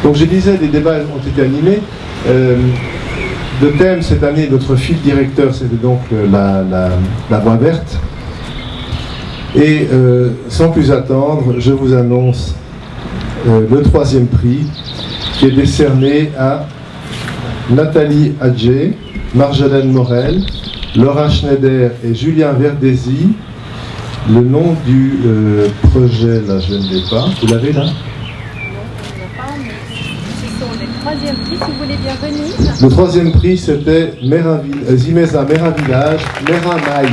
Donc je disais, les débats ont été animés. Le thème cette année, notre fil directeur, c'était donc la voie verte. Et sans plus attendre, je vous annonce le 3e prix qui est décerné à Nathalie Adjé, Marjolaine Morel, Laura Schneider et Julien Verdesi. Le nom du projet, là, je ne l'ai pas. Vous l'avez là? Troisième prix, si vous voulez bien venir. Le 3e prix, c'était Zimeza Merin Village, Merin Maï.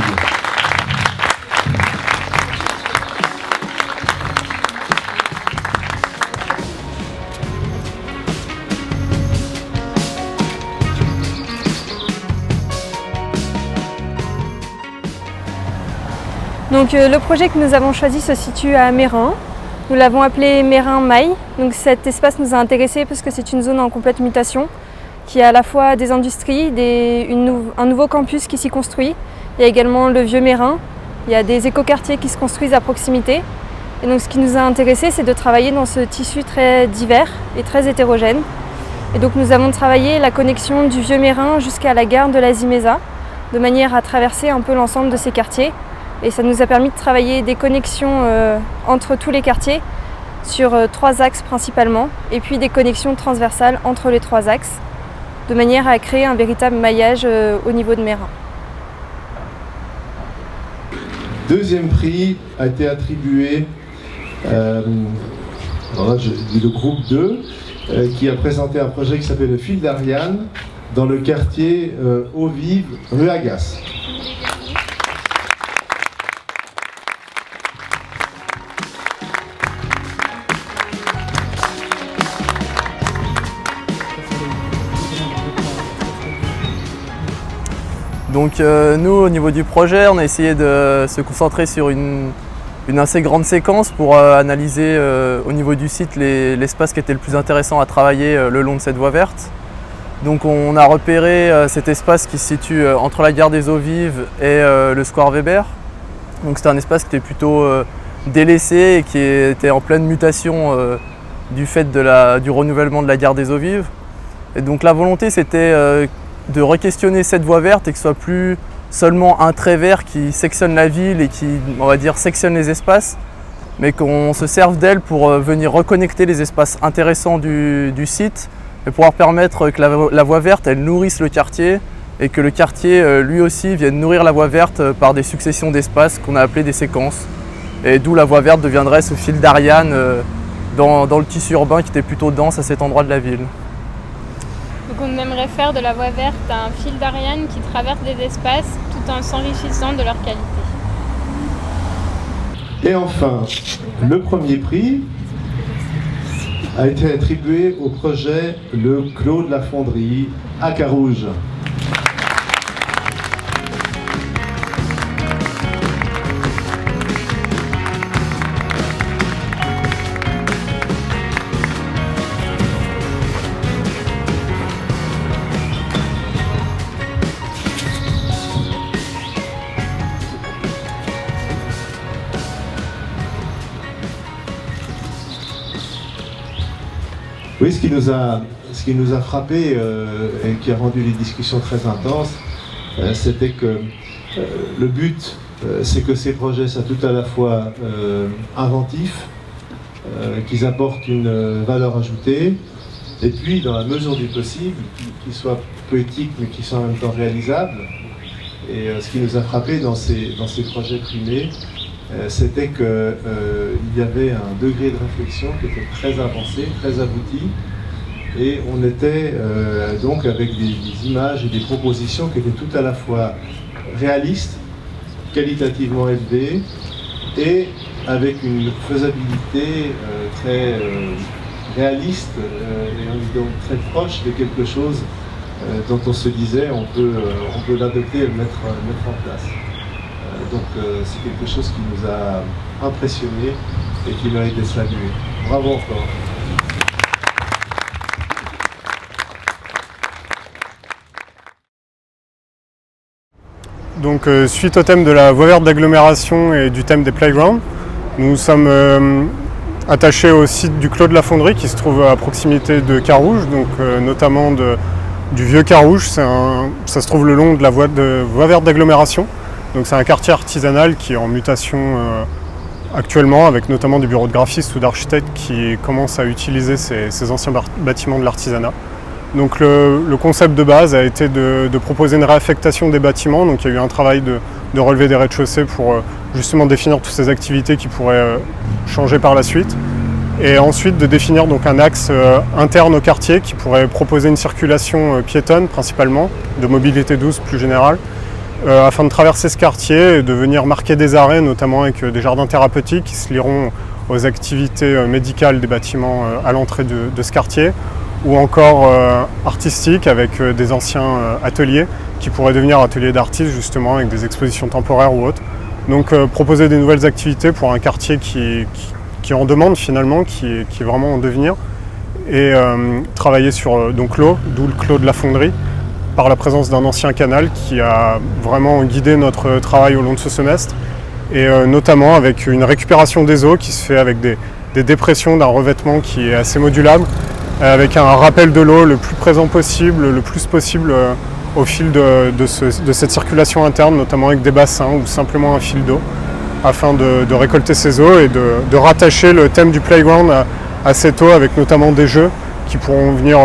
Donc le projet que nous avons choisi se situe à Merin. Nous l'avons appelé Merin Maï. Donc cet espace nous a intéressés parce que c'est une zone en complète mutation qui a à la fois des industries, un nouveau campus qui s'y construit. Il y a également le vieux Merin. Il y a des écoquartiers qui se construisent à proximité. Et donc ce qui nous a intéressés, c'est de travailler dans ce tissu très divers et très hétérogène. Et donc nous avons travaillé la connexion du vieux Merin jusqu'à la gare de la Zimeza, de manière à traverser un peu l'ensemble de ces quartiers. Et ça nous a permis de travailler des connexions entre tous les quartiers sur 3 axes principalement, et puis des connexions transversales entre les 3 axes, de manière à créer un véritable maillage au niveau de Merin. 2e prix a été attribué, alors là je dis le groupe 2, qui a présenté un projet qui s'appelle le Fil d'Ariane dans le quartier Eaux-Vives, rue Agasse. Donc nous, au niveau du projet, on a essayé de se concentrer sur une assez grande séquence pour analyser au niveau du site l'espace qui était le plus intéressant à travailler le long de cette voie verte. Donc on a repéré cet espace qui se situe entre la gare des Eaux-Vives et le square Weber. Donc c'était un espace qui était plutôt délaissé et qui était en pleine mutation du fait du renouvellement de la gare des Eaux-Vives. Et donc la volonté, c'était de re-questionner cette voie verte et que ce soit plus seulement un trait vert qui sectionne la ville et qui, on va dire, sectionne les espaces, mais qu'on se serve d'elle pour venir reconnecter les espaces intéressants du site et pouvoir permettre que la voie verte, elle nourrisse le quartier et que le quartier, lui aussi, vienne nourrir la voie verte par des successions d'espaces qu'on a appelées des séquences. Et d'où la voie verte deviendrait ce fil d'Ariane dans le tissu urbain qui était plutôt dense à cet endroit de la ville. Donc on aimerait faire de la voie verte un fil d'Ariane qui traverse des espaces tout en s'enrichissant de leur qualité. Et enfin, le 1er prix a été attribué au projet Le Clos de la Fonderie à Carouge. Oui, ce qui nous a frappé et qui a rendu les discussions très intenses, c'était que le but, c'est que ces projets soient tout à la fois inventifs, qu'ils apportent une valeur ajoutée, et puis, dans la mesure du possible, qu'ils soient poétiques, mais qu'ils soient en même temps réalisables. Et ce qui nous a frappé dans ces projets primés, c'était qu'il y avait un degré de réflexion qui était très avancé, très abouti, et on était donc avec des images et des propositions qui étaient tout à la fois réalistes, qualitativement élevées, et avec une faisabilité très réaliste et donc très proche de quelque chose dont on se disait on peut l'adopter et le mettre en place. Donc c'est quelque chose qui nous a impressionnés et qui mérite d'être salué. Bravo encore. Donc suite au thème de la voie verte d'agglomération et du thème des playgrounds, nous sommes attaché au site du Clos de la Fonderie qui se trouve à proximité de Carouge, donc notamment du vieux Carouge. Ça se trouve le long de la voie verte d'agglomération. Donc c'est un quartier artisanal qui est en mutation actuellement, avec notamment des bureaux de graphistes ou d'architectes qui commencent à utiliser ces anciens bâtiments de l'artisanat. Donc le concept de base a été de proposer une réaffectation des bâtiments. Donc il y a eu un travail de relever des rez-de-chaussée pour justement définir toutes ces activités qui pourraient changer par la suite. Et ensuite de définir donc un axe interne au quartier qui pourrait proposer une circulation piétonne principalement, de mobilité douce plus générale, afin de traverser ce quartier et de venir marquer des arrêts, notamment avec des jardins thérapeutiques qui se lieront aux activités médicales des bâtiments à l'entrée de ce quartier, ou encore artistiques avec des anciens ateliers qui pourraient devenir ateliers d'artistes justement avec des expositions temporaires ou autres. Donc proposer des nouvelles activités pour un quartier qui est en demande finalement, qui est vraiment en devenir, et travailler sur donc l'eau, d'où le Clos de la Fonderie, par la présence d'un ancien canal qui a vraiment guidé notre travail au long de ce semestre, et notamment avec une récupération des eaux qui se fait avec des dépressions d'un revêtement qui est assez modulable, avec un rappel de l'eau le plus présent possible, le plus possible au fil de cette circulation interne, notamment avec des bassins ou simplement un fil d'eau, afin de récolter ces eaux et de rattacher le thème du playground à cette eau, avec notamment des jeux qui pourront venir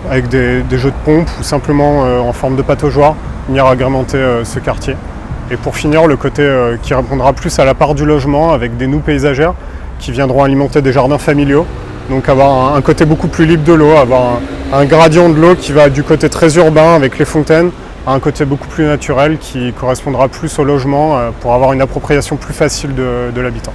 avec des jeux de pompe ou simplement en forme de pataugeoire, venir agrémenter ce quartier. Et pour finir, le côté qui répondra plus à la part du logement, avec des noues paysagères qui viendront alimenter des jardins familiaux. Donc avoir un côté beaucoup plus libre de l'eau, avoir un gradient de l'eau qui va du côté très urbain avec les fontaines à un côté beaucoup plus naturel qui correspondra plus au logement pour avoir une appropriation plus facile de l'habitant.